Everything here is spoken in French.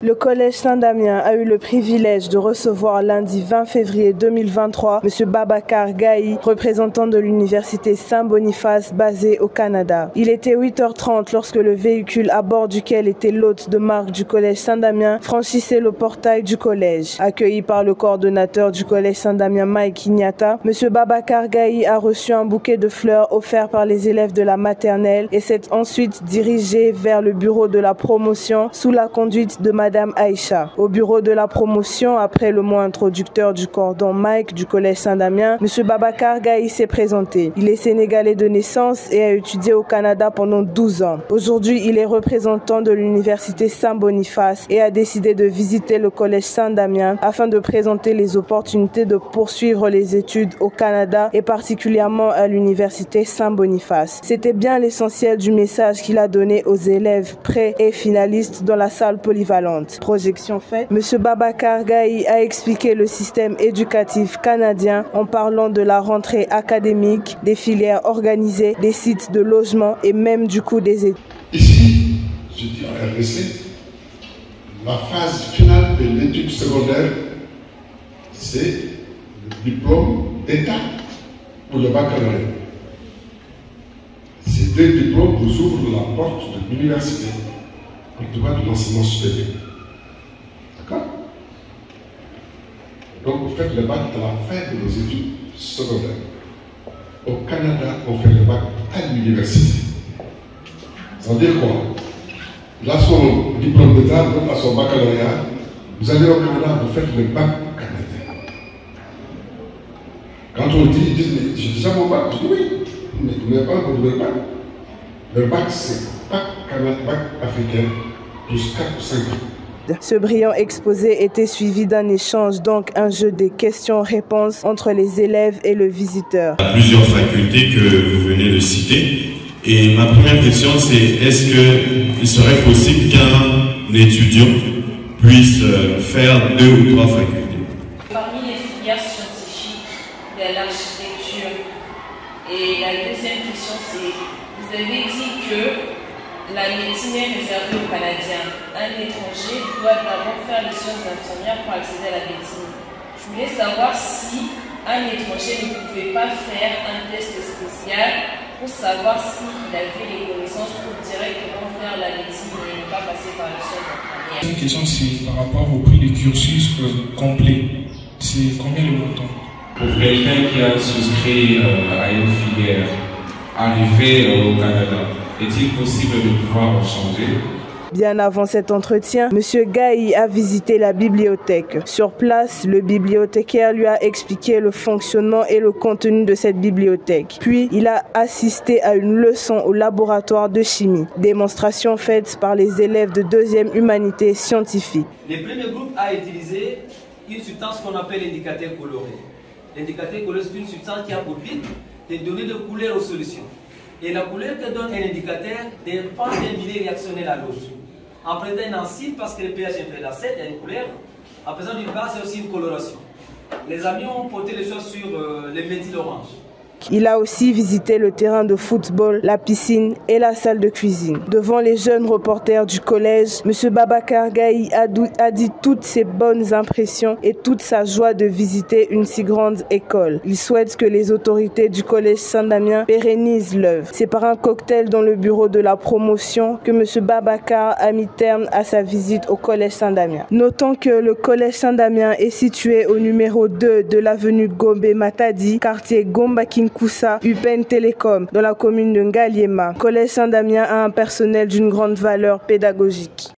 Le collège Saint-Damien a eu le privilège de recevoir lundi 20 février 2023 M. Babacar Gaye, représentant de l'université Saint-Boniface basée au Canada. Il était 8h30 lorsque le véhicule à bord duquel était l'hôte de marque du collège Saint-Damien franchissait le portail du collège. Accueilli par le coordonnateur du collège Saint-Damien, Mike Ignata, M. Babacar Gaye a reçu un bouquet de fleurs offert par les élèves de la maternelle et s'est ensuite dirigé vers le bureau de la promotion sous la conduite de Madame Aïcha. Au bureau de la promotion, après le mot introducteur du cordon Mike du collège Saint-Damien, M. Babacar Gaye s'est présenté. Il est sénégalais de naissance et a étudié au Canada pendant 12 ans. Aujourd'hui, il est représentant de l'université Saint-Boniface et a décidé de visiter le collège Saint-Damien afin de présenter les opportunités de poursuivre les études au Canada et particulièrement à l'université Saint-Boniface. C'était bien l'essentiel du message qu'il a donné aux élèves prêts et finalistes dans la salle polyvalente. Projection faite, M. Babacar Gaye a expliqué le système éducatif canadien en parlant de la rentrée académique, des filières organisées, des sites de logement et même du coût des études. Ici, je dis en RDC, la phase finale de l'étude secondaire, c'est le diplôme d'État pour le baccalauréat. Ces deux diplômes vous ouvrent la porte de l'université, en tout cas de l'enseignement supérieur. D'accord? Donc vous faites le bac à la fin de vos études secondaires. Au Canada, on fait le bac à l'université. Ça veut dire quoi? Il a son diplôme d'État, donc à son baccalauréat. Vous allez au Canada, vous faites le bac canadien. Quand on dit, ils disent, mais j'ai déjà mon bac. Je dis oui, mais vous n'avez pas encore le bac. Le bac, c'est bac canadien, bac africain, plus 4 ou 5 ans. Ce brillant exposé était suivi d'un échange, donc un jeu de questions-réponses entre les élèves et le visiteur. Il y a plusieurs facultés que vous venez de citer. Et ma première question, c'est est-ce qu'il serait possible qu'un étudiant puisse faire 2 ou 3 facultés? Parmi les filières scientifiques, il y a l'architecture. Et la deuxième question, c'est, vous avez dit que la médecine est réservée aux Canadiens. Un étranger doit d'abord faire les sciences infirmières pour accéder à la médecine. Je voulais savoir si un étranger ne pouvait pas faire un test spécial pour savoir s'il avait les connaissances pour directement faire la médecine et ne pas passer par les sciences infirmières. Une question, c'est par rapport au prix du cursus complet. C'est combien le montant? Pour quelqu'un qui a souscrit à une filière arrivé au Canada, est-il possible de pouvoir changer? Bien avant cet entretien, M. Gaye a visité la bibliothèque. Sur place, le bibliothécaire lui a expliqué le fonctionnement et le contenu de cette bibliothèque. Puis, il a assisté à une leçon au laboratoire de chimie. Démonstration faite par les élèves de 2e humanité scientifique. Le premier groupe a utilisé une substance qu'on appelle l'indicateur coloré. L'indicateur coloré, c'est une substance qui a pour but de donner de couleur aux solutions. Et la couleur que donne un indicateur dépend d'un biais réactionnel à l'autre. En présent, un acide, parce que le pH est inférieur à 7, il y a une couleur. En présent d'une base, c'est aussi une coloration. Les amis ont porté les choses sur les méthyl orange. Il a aussi visité le terrain de football, la piscine et la salle de cuisine. Devant les jeunes reporters du collège, M. Babacar Gaye a dit toutes ses bonnes impressions et toute sa joie de visiter une si grande école. Il souhaite que les autorités du collège Saint-Damien pérennisent l'œuvre. C'est par un cocktail dans le bureau de la promotion que M. Babacar a mis terme à sa visite au collège Saint-Damien. Notons que le collège Saint-Damien est situé au numéro 2 de l'avenue Gombe Matadi, quartier Gombakin Koussa, UPN Télécom, dans la commune de Ngaliema. Le collège Saint-Damien a un personnel d'une grande valeur pédagogique.